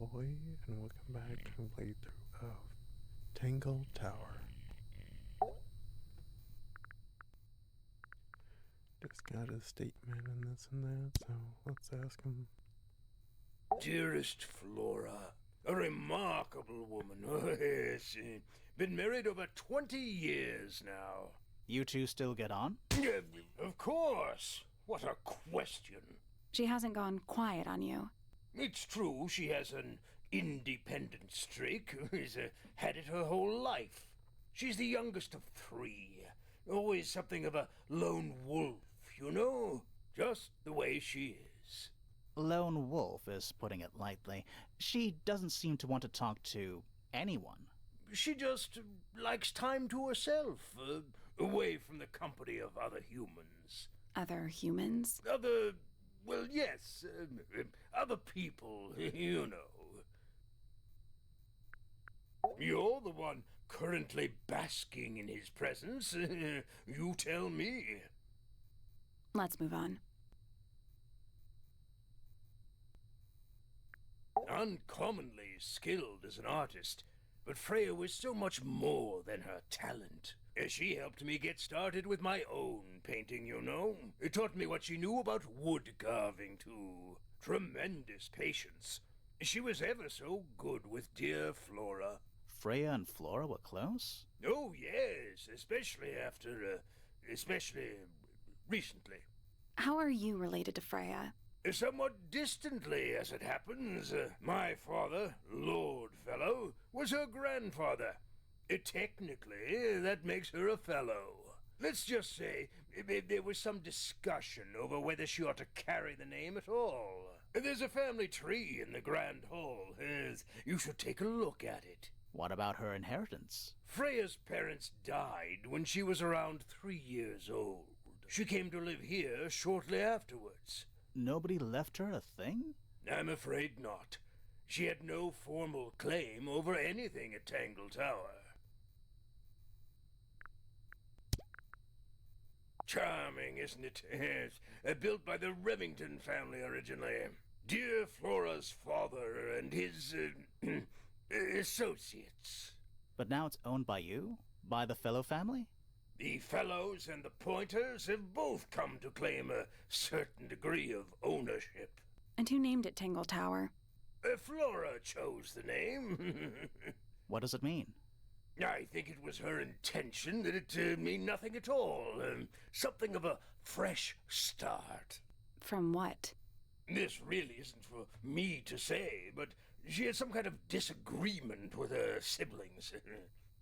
boy, and welcome back to a playthrough of Tangle Tower. Just got a statement and this and that, so let's ask him. Dearest Flora, a remarkable woman. Oh, yes. Been married over 20 years now. You two still get on? Of course. What a question. She hasn't gone quiet on you. It's true she has an independent streak. She's had it her whole life. She's the youngest of three. Always something of a lone wolf, you know? Just the way she is. Lone wolf is putting it lightly. She doesn't seem to want to talk to anyone. She just likes time to herself, away from the company of other humans. Other humans? Well, yes, other people, you know. You're the one currently basking in his presence. You tell me. Let's move on. Uncommonly skilled as an artist, but Freya was so much more than her talent. She helped me get started with my own painting, you know. It taught me what she knew about wood carving, too. Tremendous patience. She was ever so good with dear Flora. Freya and Flora were close? Oh, yes, especially recently. How are you related to Freya? Somewhat distantly, as it happens. My father, Lord Fellow, was her grandfather. Technically, that makes her a fellow. Let's just say there was some discussion over whether she ought to carry the name at all. There's a family tree in the Grand Hall. You should take a look at it. What about her inheritance? Freya's parents died when she was around 3 years old. She came to live here shortly afterwards. Nobody left her a thing? I'm afraid not. She had no formal claim over anything at Tangle Tower. Charming, isn't it? Yes. Built by the Remington family originally. Dear Flora's father and his associates. But now it's owned by you? By the Fellow family? The Fellows and the Pointers have both come to claim a certain degree of ownership. And who named it Tangle Tower? Flora chose the name. What does it mean? I think it was her intention that it mean nothing at all. Something of a fresh start. From what? This really isn't for me to say, but she had some kind of disagreement with her siblings.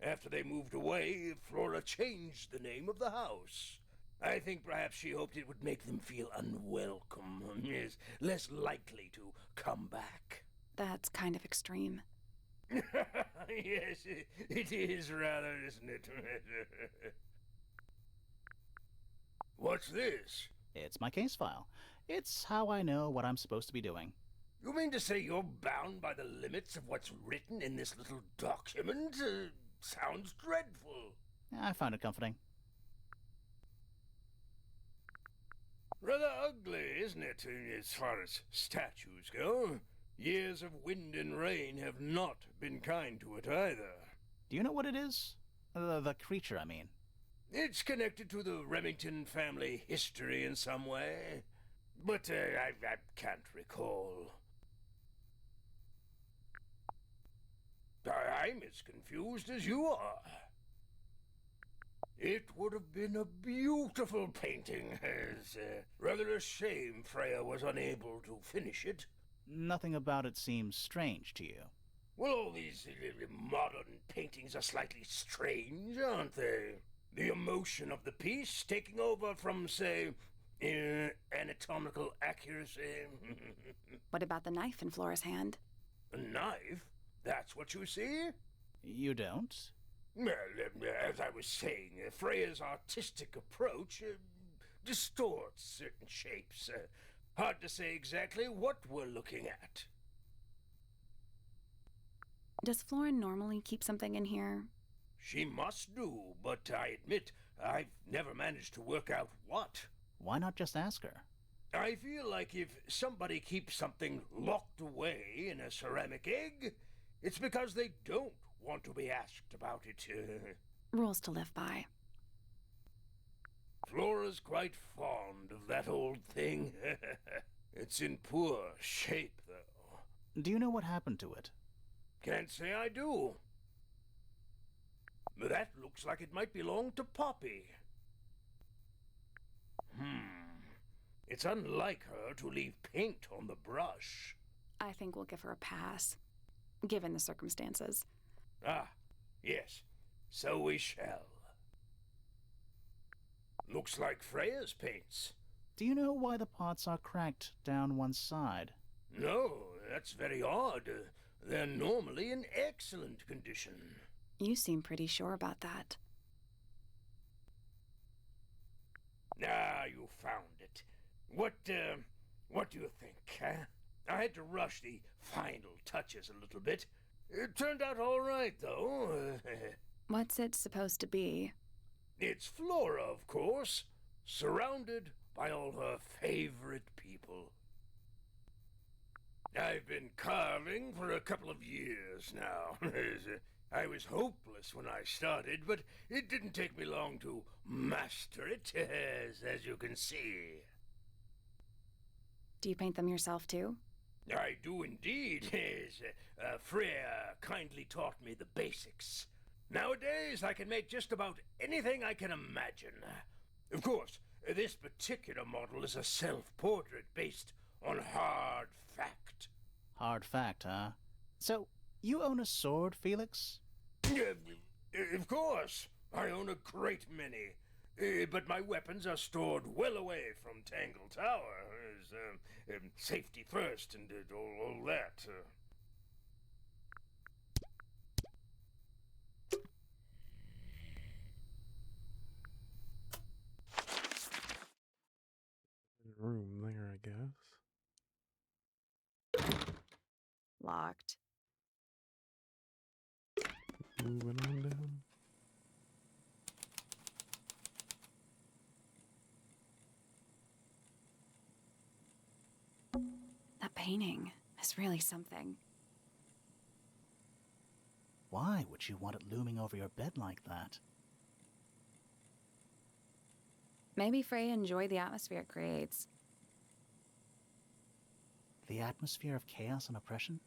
After they moved away, Flora changed the name of the house. I think perhaps she hoped it would make them feel unwelcome, is less likely to come back. That's kind of extreme. Yes, it is rather, isn't it? What's this? It's my case file. It's how I know what I'm supposed to be doing. You mean to say you're bound by the limits of what's written in this little document? Sounds dreadful. I find it comforting. Rather ugly, isn't it, as far as statues go? Years of wind and rain have not been kind to it either. Do you know what it is? The creature, I mean. It's connected to the Remington family history in some way, but I can't recall. I'm as confused as you are. It would have been a beautiful painting. It's rather a shame Freya was unable to finish it. Nothing about it seems strange to you. Well, all these modern paintings are slightly strange, aren't they? The emotion of the piece taking over from, say, anatomical accuracy. What about the knife in Flora's hand? A knife? That's what you see? You don't? Well, as I was saying, Freya's artistic approach distorts certain shapes. Hard to say exactly what we're looking at. Does Flora normally keep something in here? She must do, but I admit I've never managed to work out what. Why not just ask her? I feel like if somebody keeps something locked away in a ceramic egg, it's because they don't want to be asked about it. Rules to live by. Flora's quite fond of that old thing. It's in poor shape, though. Do you know what happened to it? Can't say I do. That looks like it might belong to Poppy. It's unlike her to leave paint on the brush. I think we'll give her a pass, given the circumstances. Ah, yes, so we shall. Looks like Freya's paints. Do you know why the pots are cracked down one side? No, that's very odd. They're normally in excellent condition. You seem pretty sure about that. Ah, you found it. What do you think, huh? I had to rush the final touches a little bit. It turned out all right, though. What's it supposed to be? It's Flora, of course, surrounded by all her favorite people. I've been carving for a couple of years now. I was hopeless when I started, but it didn't take me long to master it, as you can see. Do you paint them yourself, too? I do indeed. Freya kindly taught me the basics. Nowadays, I can make just about anything I can imagine. Of course, this particular model is a self-portrait based on hard fact. Hard fact, huh? So, you own a sword, Felix? Of course, I own a great many. But my weapons are stored well away from Tangle Tower. Safety first and all that. Room there, I guess. Locked. Moving on down. That painting is really something. Why would you want it looming over your bed like that? Maybe Freya enjoyed the atmosphere it creates. The atmosphere of chaos and oppression?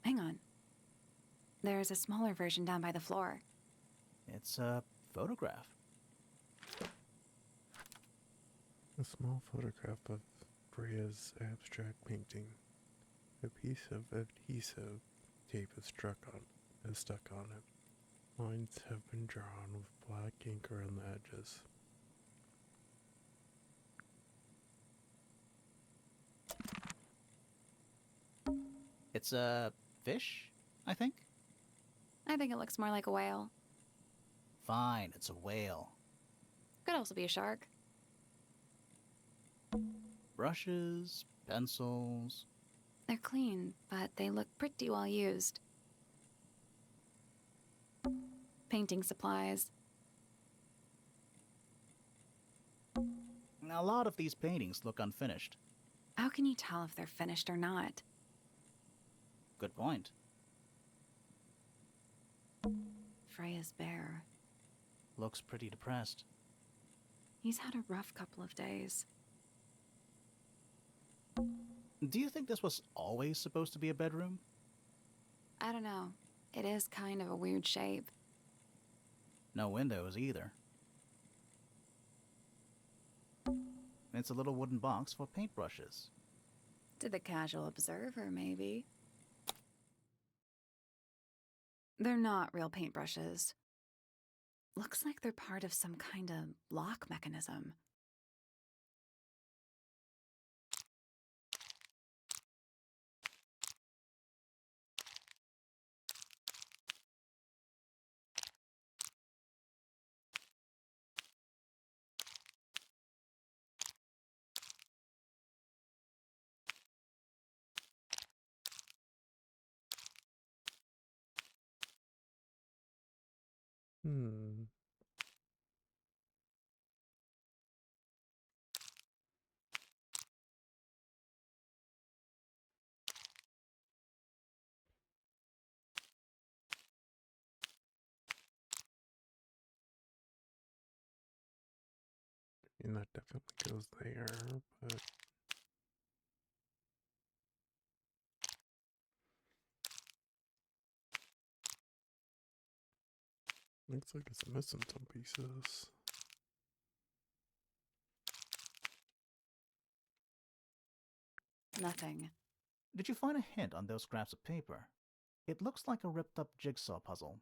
Hang on. There's a smaller version down by the floor. It's a photograph. A small photograph of Freya's abstract painting. A piece of adhesive tape is stuck on it. Lines have been drawn with black ink around the edges. It's a fish, I think? I think it looks more like a whale. Fine, it's a whale. Could also be a shark. Brushes, pencils. They're clean, but they look pretty well used. Painting supplies. A lot of these paintings look unfinished. How can you tell if they're finished or not? Good point. Freya's bear. Looks pretty depressed. He's had a rough couple of days. Do you think this was always supposed to be a bedroom? I don't know. It is kind of a weird shape. No windows either. It's a little wooden box for paintbrushes. To the casual observer, maybe. They're not real paintbrushes. Looks like they're part of some kind of lock mechanism. Hmm. And that definitely goes there, but looks like it's missing some pieces. Nothing. Did you find a hint on those scraps of paper? It looks like a ripped-up jigsaw puzzle.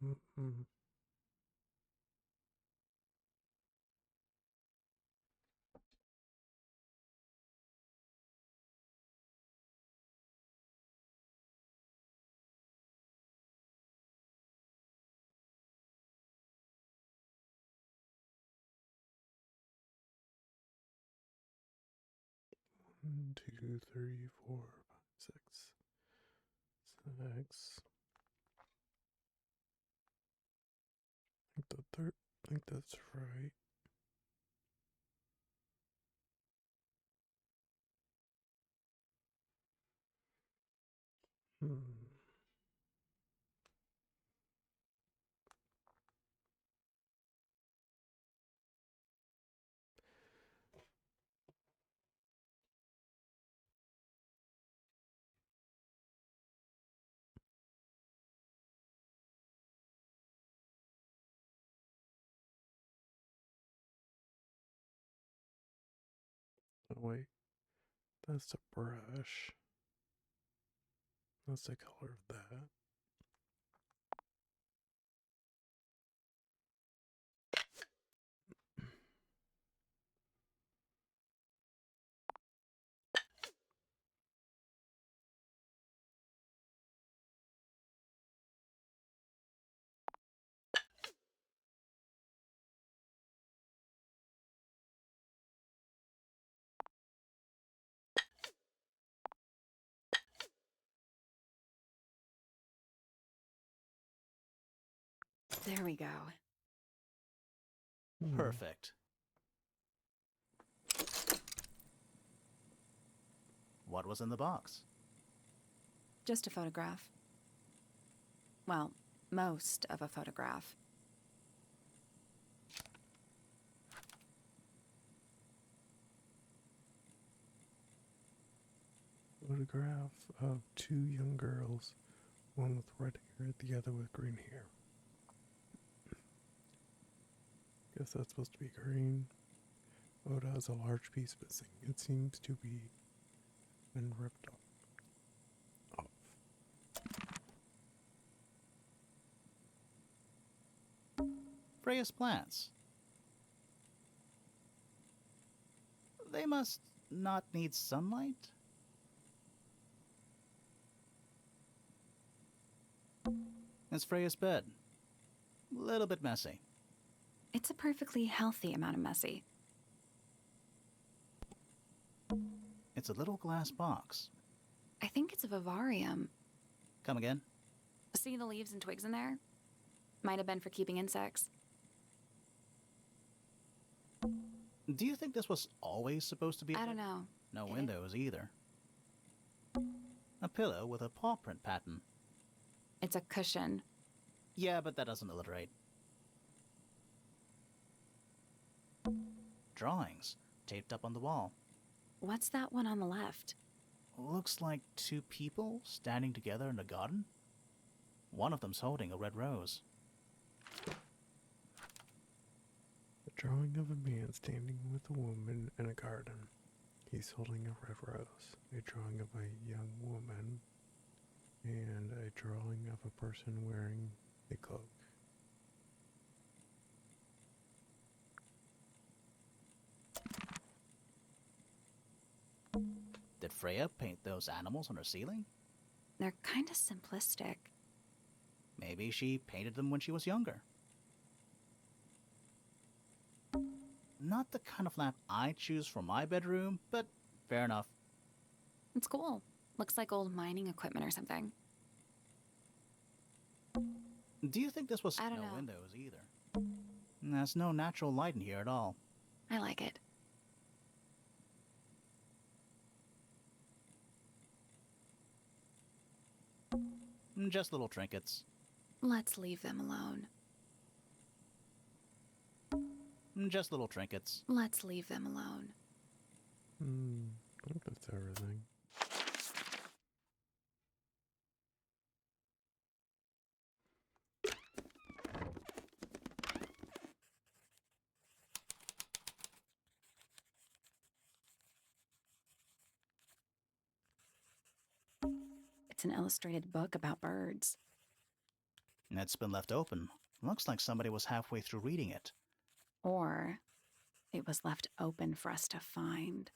Mm-mm. One, two, three, four, five, six. I think that's right. Hmm. Oh, wait, that's the brush. That's the color of that. There we go. Perfect. What was in the box? Just a photograph. Well, most of a photograph. Photograph of two young girls, one with red hair, the other with green hair. Guess that's supposed to be green. Photo has a large piece missing. It seems to be been ripped off. Freya's plants. They must not need sunlight? It's Freya's bed. Little bit messy. It's a perfectly healthy amount of messy. It's a little glass box. I think it's a vivarium. Come again? See the leaves and twigs in there? Might have been for keeping insects. Do you think this was always supposed to be? I don't know. No windows either. A pillow with a paw print pattern. It's a cushion. Yeah, but that doesn't alliterate. Drawings taped up on the wall. What's that one on the left? Looks like two people standing together in a garden. One of them's holding a red rose. A drawing of a man standing with a woman in a garden. He's holding a red rose. A drawing of a young woman. And a drawing of a person wearing a cloak. Did Freya paint those animals on her ceiling? They're kind of simplistic. Maybe she painted them when she was younger. Not the kind of lamp I choose for my bedroom, but fair enough. It's cool. Looks like old mining equipment or something. Do you think this was I don't no know. windows either? There's no natural light in here at all. I like it. Just little trinkets. Let's leave them alone. Just little trinkets. Let's leave them alone. I think that's everything. It's an illustrated book about birds. It's been left open. Looks like somebody was halfway through reading it. Or it was left open for us to find.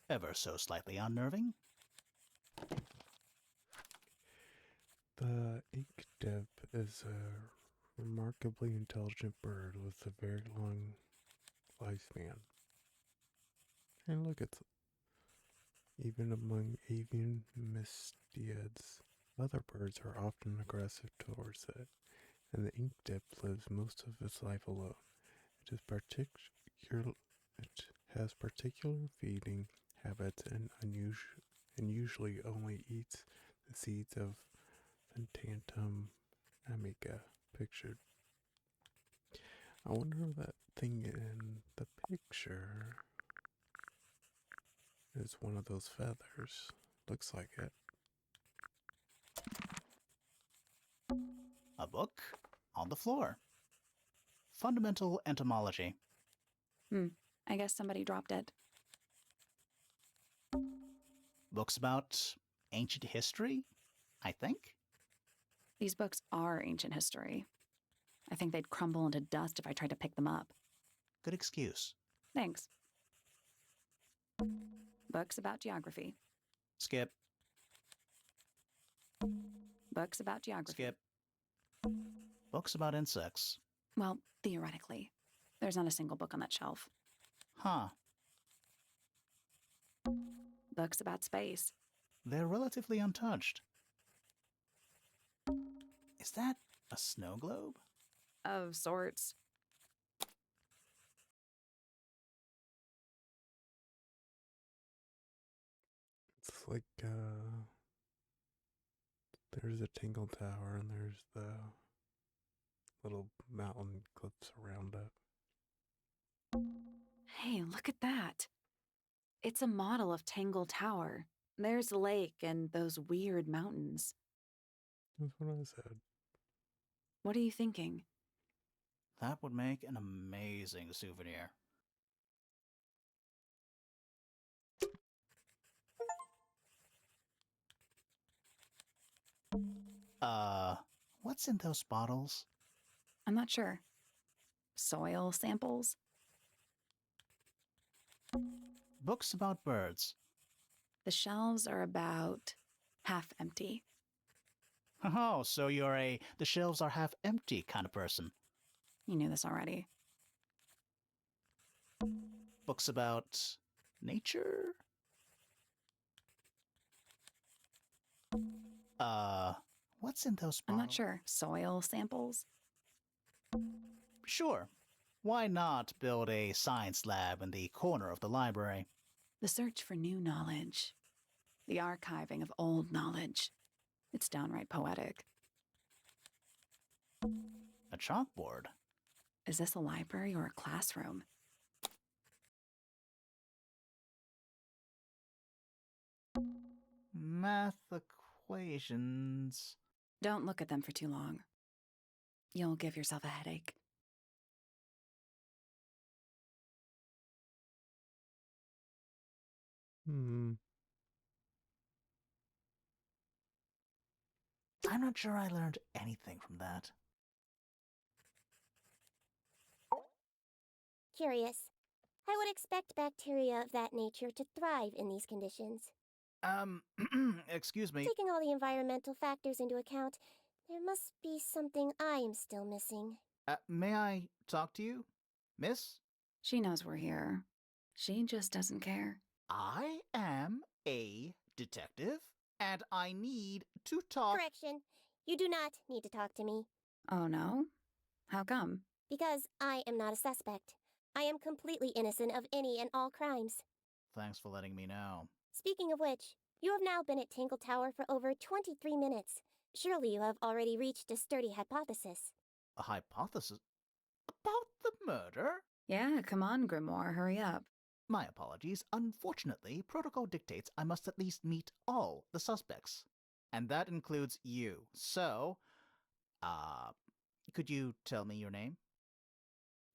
Ever so slightly unnerving. The ink dip is a remarkably intelligent bird with a very long lifespan. And look, it's even among avian mystiads, other birds are often aggressive towards it, and the ink dip lives most of its life alone. It has particular feeding habits and usually only eats the seeds of Phantom amica pictured. I wonder if that thing in the picture is one of those feathers. Looks like it. A book on the floor. Fundamental entomology. I guess somebody dropped it. Books about ancient history, I think. These books are ancient history. I think they'd crumble into dust if I tried to pick them up. Good excuse. Thanks. Books about geography. Skip. Books about geography. Skip. Books about insects. Well, theoretically. There's not a single book on that shelf. Huh. Books about space. They're relatively untouched. Is that a snow globe? Of sorts. It's like, there's a Tangle Tower and there's the little mountain cliffs around it. Hey, look at that. It's a model of Tangle Tower. There's the lake and those weird mountains. That's what I said. What are you thinking? That would make an amazing souvenir. What's in those bottles? I'm not sure. Soil samples? Books about birds. The shelves are about half empty. Oh, so you're a the shelves are half empty kind of person. You knew this already. Books about nature? What's in those I'm bottles? not sure. Soil samples? Sure. Why not build a science lab in the corner of the library? The search for new knowledge. The archiving of old knowledge. It's downright poetic. A chalkboard? Is this a library or a classroom? Math equations. Don't look at them for too long. You'll give yourself a headache. Hmm. I'm not sure I learned anything from that. Curious. I would expect bacteria of that nature to thrive in these conditions. Excuse me. Taking all the environmental factors into account, there must be something I am still missing. May I talk to you, miss? She knows we're here. She just doesn't care. I am a detective, and I need to talk. Correction. You do not need to talk to me, Oh no? How come? because I am not a suspect. I am completely innocent of any and all crimes. Thanks for letting me know. Speaking of which, you have now been at Tangle Tower for over 23 minutes. Surely you have already reached a sturdy hypothesis. A hypothesis about the murder? Yeah, come on, Grimoire, hurry up. My apologies. Unfortunately, protocol dictates I must at least meet all the suspects. And that includes you. So, could you tell me your name?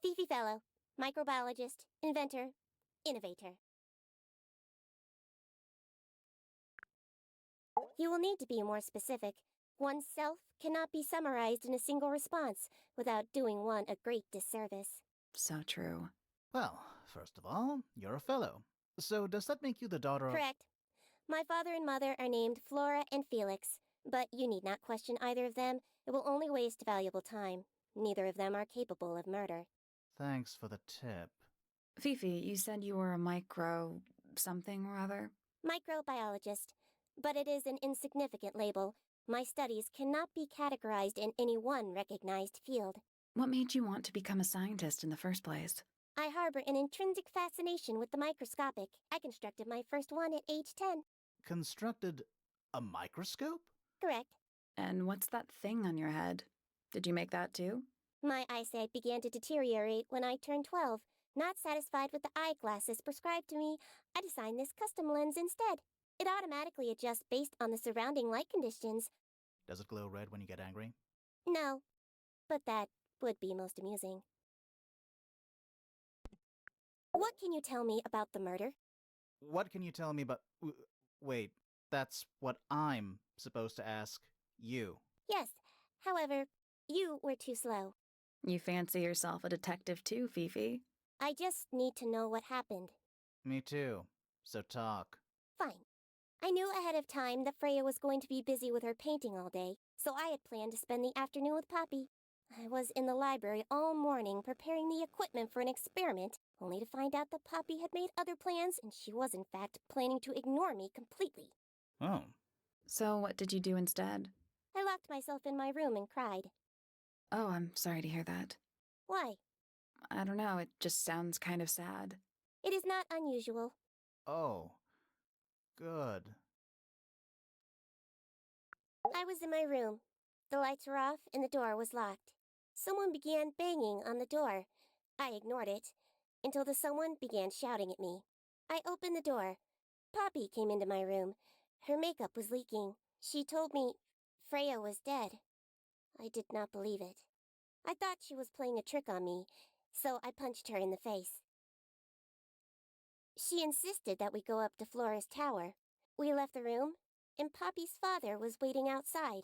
Fifi Fellow, microbiologist, inventor, innovator. You will need to be more specific. Oneself cannot be summarized in a single response without doing one a great disservice. So true. Well, first of all, you're a fellow. So does that make you the daughter of... Correct. My father and mother are named Flora and Felix, but you need not question either of them. It will only waste valuable time. Neither of them are capable of murder. Thanks for the tip. Fifi, you said you were a micro... something or other? Microbiologist, but it is an insignificant label. My studies cannot be categorized in any one recognized field. What made you want to become a scientist in the first place? I harbor an intrinsic fascination with the microscopic. I constructed my first one at age 10. Constructed a microscope? Correct. And what's that thing on your head? Did you make that too? My eyesight began to deteriorate when I turned 12. Not satisfied with the eyeglasses prescribed to me, I designed this custom lens instead. It automatically adjusts based on the surrounding light conditions. Does it glow red when you get angry? No, but that would be most amusing. What can you tell me about the murder? What can you tell me about... Wait, that's what I'm supposed to ask you. Yes, however, you were too slow. You fancy yourself a detective too, Fifi? I just need to know what happened. Me too. So talk. Fine. I knew ahead of time that Freya was going to be busy with her painting all day, so I had planned to spend the afternoon with Poppy. I was in the library all morning preparing the equipment for an experiment, only to find out that Poppy had made other plans and she was in fact planning to ignore me completely. Oh. So what did you do instead? I locked myself in my room and cried. Oh, I'm sorry to hear that. Why? I don't know, it just sounds kind of sad. It is not unusual. Oh. Good. I was in my room. The lights were off and the door was locked. Someone began banging on the door. I ignored it, until the someone began shouting at me. I opened the door. Poppy came into my room. Her makeup was leaking. She told me Freya was dead. I did not believe it. I thought she was playing a trick on me, so I punched her in the face. She insisted that we go up to Flora's tower. We left the room, and Poppy's father was waiting outside.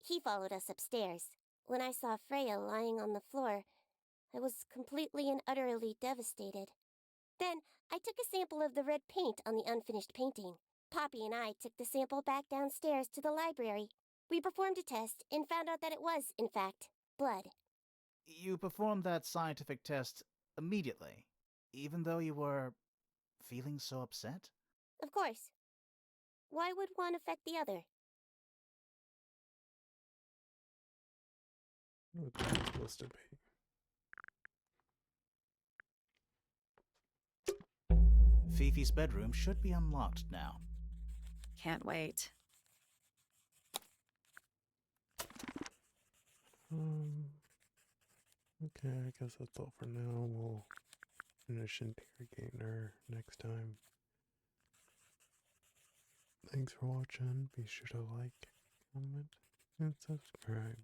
He followed us upstairs. When I saw Freya lying on the floor, I was completely and utterly devastated. Then I took a sample of the red paint on the unfinished painting. Poppy and I took the sample back downstairs to the library. We performed a test and found out that it was, in fact, blood. You performed that scientific test immediately, even though you were feeling so upset? Of course. Why would one affect the other? What that's supposed to be. Fifi's bedroom should be unlocked now. Can't wait. Okay, I guess that's all for now. We'll finish interrogating her next time. Thanks for watching. Be sure to like, comment, and subscribe.